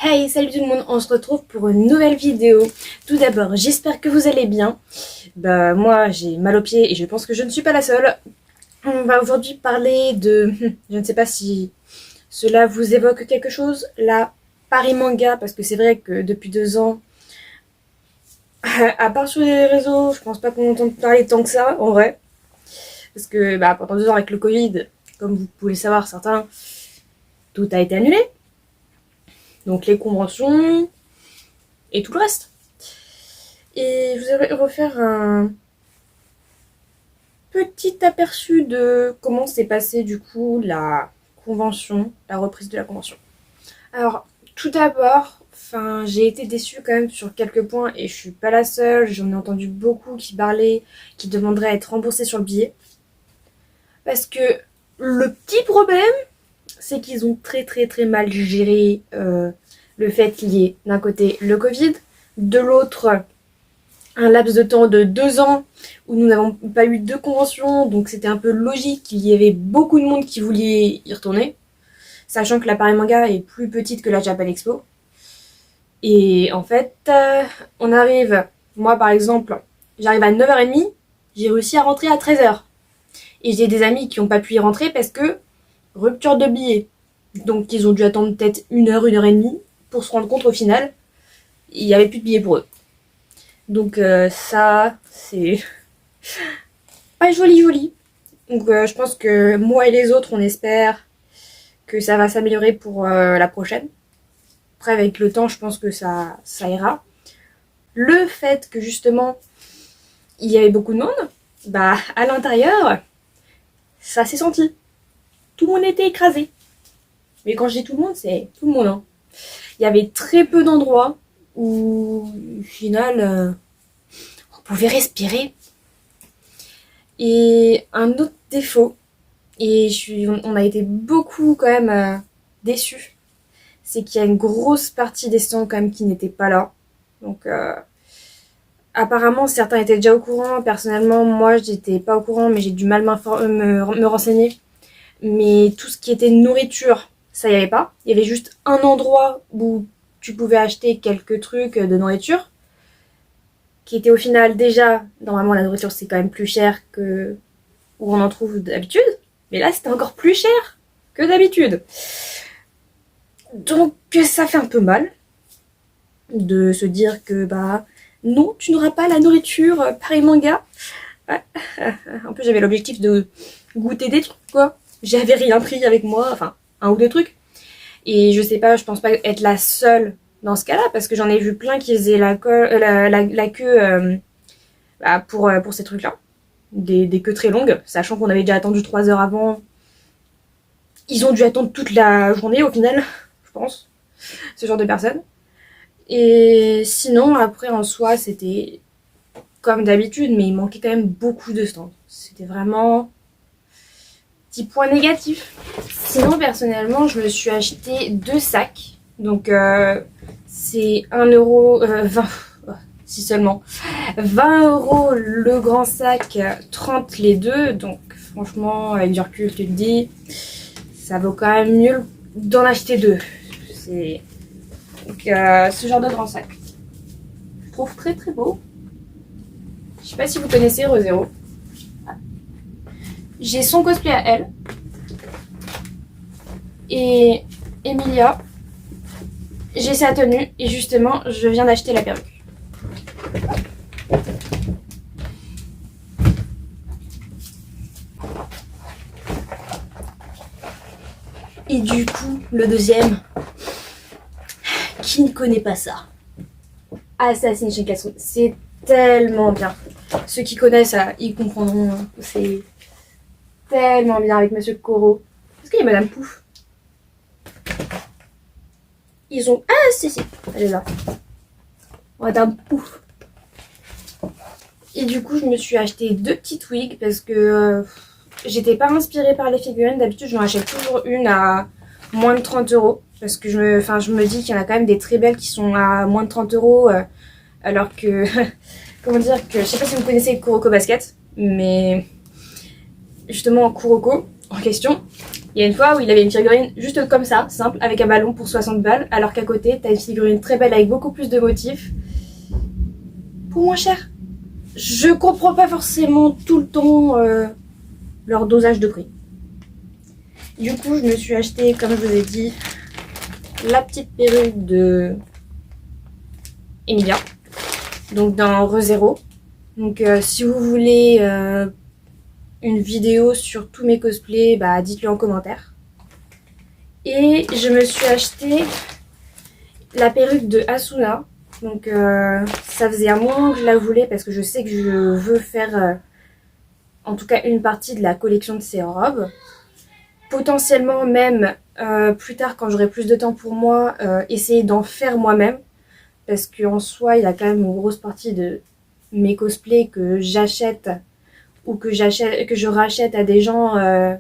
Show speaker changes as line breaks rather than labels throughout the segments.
Hey, salut tout le monde, on se retrouve pour une nouvelle vidéo. Tout d'abord, j'espère que vous allez bien. Moi j'ai mal aux pieds et je pense que je ne suis pas la seule. On va aujourd'hui parler de... Je ne sais pas si cela vous évoque quelque chose, la Paris Manga, parce que c'est vrai que depuis 2 ans, à part sur les réseaux, je pense pas qu'on entende parler tant que ça, en vrai. Parce que pendant 2 ans avec le Covid, comme vous pouvez le savoir certains, tout a été annulé. Donc les conventions et tout le reste. Et je vous vais refaire un petit aperçu de comment s'est passée du coup la convention, la reprise de la convention. Alors, tout d'abord, j'ai été déçue quand même sur quelques points et je suis pas la seule, j'en ai entendu beaucoup qui parlaient, qui demanderaient à être remboursés sur le billet. Parce que le petit problème, c'est qu'ils ont très mal géré le fait qu'il y ait d'un côté le Covid, de l'autre un laps de temps de 2 ans où nous n'avons pas eu de convention, donc c'était un peu logique qu'il y avait beaucoup de monde qui voulait y retourner, sachant que la Paris Manga est plus petite que la Japan Expo. Et en fait, on arrive, moi par exemple, j'arrive à 9h30, j'ai réussi à rentrer à 13h. Et j'ai des amis qui n'ont pas pu y rentrer parce que rupture de billets. Donc ils ont dû attendre peut-être 1 heure et demie pour se rendre compte au final, il n'y avait plus de billets pour eux. Donc ça, c'est pas joli. Donc je pense que moi et les autres, on espère que ça va s'améliorer pour la prochaine. Après, avec le temps, je pense que ça ira. Le fait que justement, il y avait beaucoup de monde, à l'intérieur, ça s'est senti. Tout le monde était écrasé. Mais quand je dis tout le monde, c'est tout le monde. Hein. Il y avait très peu d'endroits où, au final, on pouvait respirer. Et un autre défaut, et on a été beaucoup quand même déçus, c'est qu'il y a une grosse partie des stands quand même qui n'étaient pas là. Donc apparemment certains étaient déjà au courant. Personnellement, moi j'étais pas au courant, mais j'ai du mal me renseigner. Mais tout ce qui était nourriture, ça y avait pas. Il y avait juste un endroit où tu pouvais acheter quelques trucs de nourriture, qui était au final déjà, normalement la nourriture c'est quand même plus cher que où on en trouve d'habitude, mais là c'était encore plus cher que d'habitude. Donc ça fait un peu mal de se dire que non, tu n'auras pas la nourriture Paris Manga. Ouais. En plus j'avais l'objectif de goûter des trucs quoi. J'avais rien pris avec moi, enfin un ou deux trucs. Et je sais pas, je pense pas être la seule dans ce cas-là, parce que j'en ai vu plein qui faisaient la queue pour ces trucs-là. Des queues très longues, sachant qu'on avait déjà attendu 3 heures avant. Ils ont dû attendre toute la journée au final, je pense, ce genre de personnes. Et sinon, après, en soi, c'était comme d'habitude, mais il manquait quand même beaucoup de stands. C'était vraiment petit point négatif. Sinon, personnellement, je me suis acheté 2 sacs. Donc, c'est 1 €, 20, si seulement, 20 € le grand sac, 30 les deux. Donc, franchement, avec du recul, je te le dis, ça vaut quand même mieux d'en acheter 2. C'est donc ce genre de grand sac. Je trouve très beau. Je sais pas si vous connaissez ReZero. J'ai son cosplay à elle. Et Emilia, j'ai sa tenue. Et justement, je viens d'acheter la perruque. Et du coup, le deuxième, qui ne connaît pas ça? Assassination Classroom, c'est tellement bien. Ceux qui connaissent, ils comprendront. C'est tellement bien avec Monsieur Koro. Est-ce qu'il y a Madame Pouf? Ils ont... Ah, si, elle est là. Madame Pouf. Et du coup, je me suis acheté 2 petites wigs parce que j'étais pas inspirée par les figurines. D'habitude, je m'en achète toujours une à moins de 30 €. Parce que je me dis qu'il y en a quand même des très belles qui sont à moins de 30 €. Alors que... comment dire que... Je sais pas si vous connaissez Kuroko Basket. Mais... justement, Kuroko, en question, Il y a une fois où il avait une figurine juste comme ça, simple, avec un ballon pour 60 balles, alors qu'à côté, t'as une figurine très belle avec beaucoup plus de motifs, pour moins cher. Je comprends pas forcément tout le temps leur dosage de prix. Du coup, je me suis acheté, comme je vous ai dit, la petite perruque de Emilia, donc dans ReZero. Donc si vous voulez une vidéo sur tous mes cosplays, bah dites-le en commentaire. Et je me suis acheté la perruque de Asuna. Donc ça faisait un moment que je la voulais parce que je sais que je veux faire en tout cas une partie de la collection de ces robes. Potentiellement même plus tard quand j'aurai plus de temps pour moi, essayer d'en faire moi-même. Parce qu'en soi, il y a quand même une grosse partie de mes cosplays que j'achète ou que je rachète à des gens,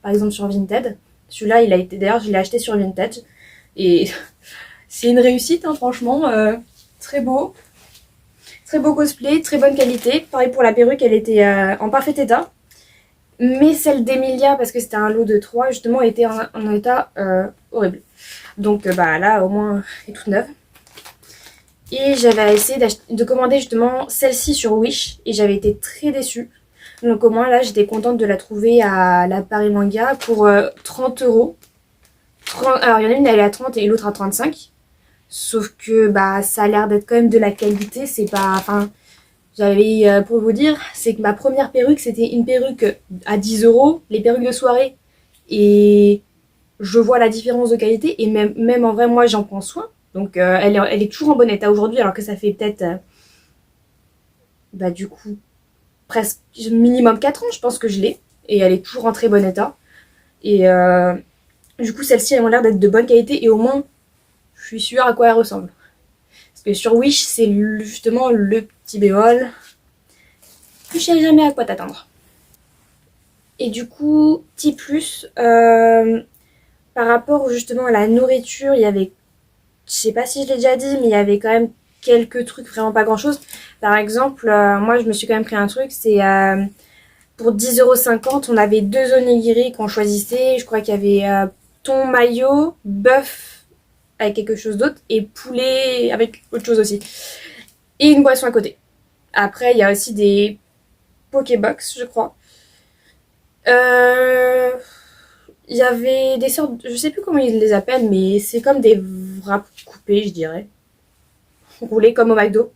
par exemple sur Vinted. Celui-là, il a été, d'ailleurs, je l'ai acheté sur Vinted. Et c'est une réussite, hein, franchement. Très beau. Très beau cosplay, très bonne qualité. Pareil pour la perruque, elle était en parfait état. Mais celle d'Emilia, parce que c'était un lot de 3, justement, était en état horrible. Donc bah là, au moins, elle est toute neuve. Et j'avais essayé de commander justement celle-ci sur Wish. Et j'avais été très déçue. Donc au moins là, j'étais contente de la trouver à la Paris Manga pour 30 €. Alors il y en a une, elle est à 30 et l'autre à 35. Sauf que bah ça a l'air d'être quand même de la qualité. C'est pas... Enfin, j'avais, pour vous dire, c'est que ma première perruque, c'était une perruque à 10 €. Les perruques de soirée. Et je vois la différence de qualité. Et même en vrai, moi, j'en prends soin. Donc elle est toujours en bon état aujourd'hui, alors que ça fait peut-être... bah du coup, presque minimum 4 ans, je pense que je l'ai. Et elle est toujours en très bon état. Et du coup, celle-ci, elles ont l'air d'être de bonne qualité. Et au moins, je suis sûre à quoi elle ressemble. Parce que sur Wish, c'est justement le petit bémol. Tu sais jamais à quoi t'attendre. Et du coup, petit plus, par rapport justement à la nourriture, il y avait, je sais pas si je l'ai déjà dit, mais il y avait quand même quelques trucs, vraiment pas grand chose. Par exemple, moi je me suis quand même pris un truc, c'est pour 10,50 €, on avait 2 onigiri qu'on choisissait. Je crois qu'il y avait thon mayo, bœuf avec quelque chose d'autre et poulet avec autre chose aussi. Et une boisson à côté. Après, il y a aussi des Pokébox, je crois. Il y avait des sortes, je sais plus comment ils les appellent, mais c'est comme des wraps coupés, je dirais. Roulés comme au McDo.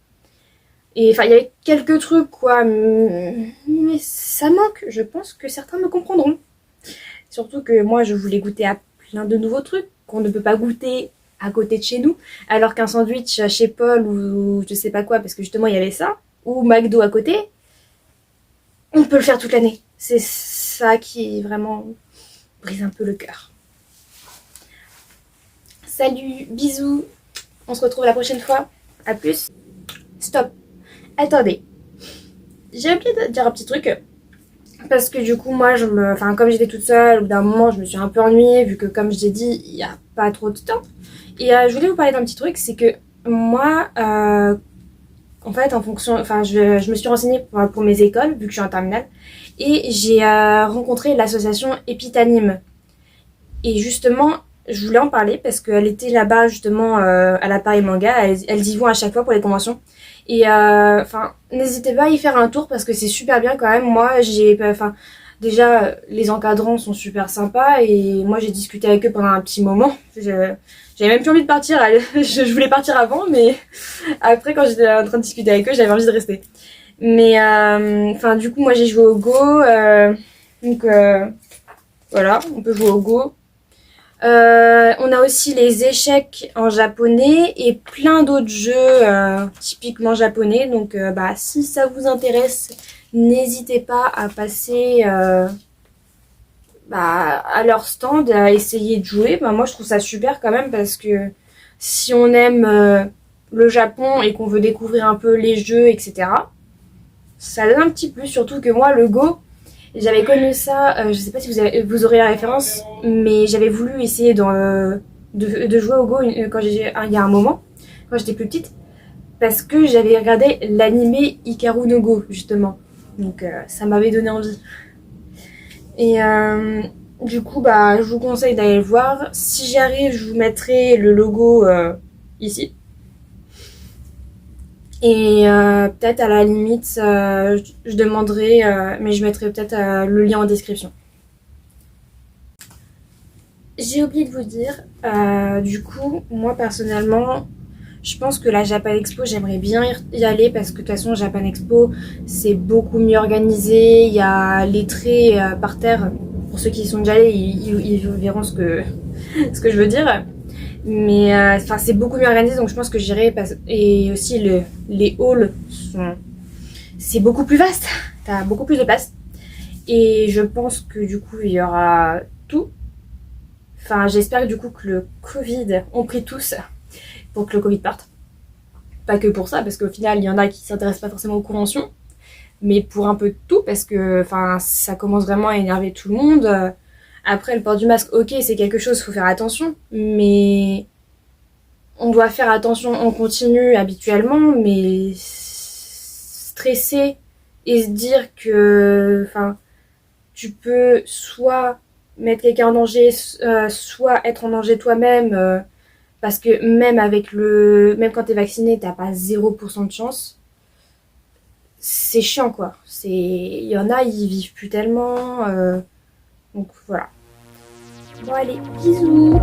Et enfin, il y avait quelques trucs, quoi. Mais ça manque. Je pense que certains me comprendront. Surtout que moi, je voulais goûter à plein de nouveaux trucs qu'on ne peut pas goûter à côté de chez nous. Alors qu'un sandwich chez Paul ou je sais pas quoi, parce que justement, il y avait ça, ou McDo à côté, on peut le faire toute l'année. C'est ça qui vraiment brise un peu le cœur. Salut, bisous. On se retrouve la prochaine fois. À plus. Stop. Attendez. J'ai oublié de dire un petit truc. Parce que du coup, moi, enfin, comme j'étais toute seule, au bout d'un moment, je me suis un peu ennuyée, vu que, comme je l'ai dit, il n'y a pas trop de temps. Et je voulais vous parler d'un petit truc, c'est que moi, en fait, en fonction, enfin, je me suis renseignée pour mes écoles, vu que je suis en terminale, et j'ai rencontré l'association Epitanime. Et justement, je voulais en parler parce qu'elle était là-bas, justement, à la Paris Manga. Elles y vont à chaque fois pour les conventions. Et enfin, n'hésitez pas à y faire un tour parce que c'est super bien quand même. Moi, enfin, déjà, les encadrants sont super sympas et moi, j'ai discuté avec eux pendant un petit moment. J'avais même plus envie de partir. Je voulais partir avant, mais après, quand j'étais en train de discuter avec eux, j'avais envie de rester. Mais enfin, du coup, moi, j'ai joué au Go. Donc, voilà, on peut jouer au Go. On a aussi les échecs en japonais et plein d'autres jeux typiquement japonais. Donc bah, si ça vous intéresse, n'hésitez pas à passer bah, à leur stand, à essayer de jouer. Bah, moi je trouve ça super quand même parce que si on aime le Japon et qu'on veut découvrir un peu les jeux, etc., ça donne un petit plus. Surtout que moi le Go, j'avais connu ça, je sais pas si vous aurez la référence, mais j'avais voulu essayer de jouer au Go quand il y a un moment, quand j'étais plus petite, parce que j'avais regardé l'animé Hikaru no Go, justement. Donc ça m'avait donné envie. Et Du coup, bah, je vous conseille d'aller le voir. Si j'y arrive, je vous mettrai le logo ici. Et peut-être à la limite, je demanderai, mais je mettrai peut-être le lien en description. J'ai oublié de vous dire, du coup, moi personnellement, je pense que la Japan Expo, j'aimerais bien y aller parce que de toute façon, Japan Expo, c'est beaucoup mieux organisé. Il y a les traits par terre. Pour ceux qui y sont déjà allés, ils verront ce que je veux dire. Mais enfin, c'est beaucoup mieux organisé, donc je pense que j'irai. Et aussi, les halls sont. C'est beaucoup plus vaste. T'as beaucoup plus de place. Et je pense que du coup, il y aura tout. Enfin, j'espère que du coup que le Covid, on prie tous pour que le Covid parte. Pas que pour ça, parce qu'au final, il y en a qui s'intéressent pas forcément aux conventions, mais pour un peu de tout, parce que enfin, ça commence vraiment à énerver tout le monde. Après, le port du masque, ok, c'est quelque chose, il faut faire attention, mais on doit faire attention en continu habituellement, mais stresser et se dire que enfin, tu peux soit mettre quelqu'un en danger, soit être en danger toi-même, parce que même quand t'es vacciné, t'as pas 0% de chance. C'est chiant quoi. Il y en a, ils vivent plus tellement. Donc voilà. Bon allez, bisous.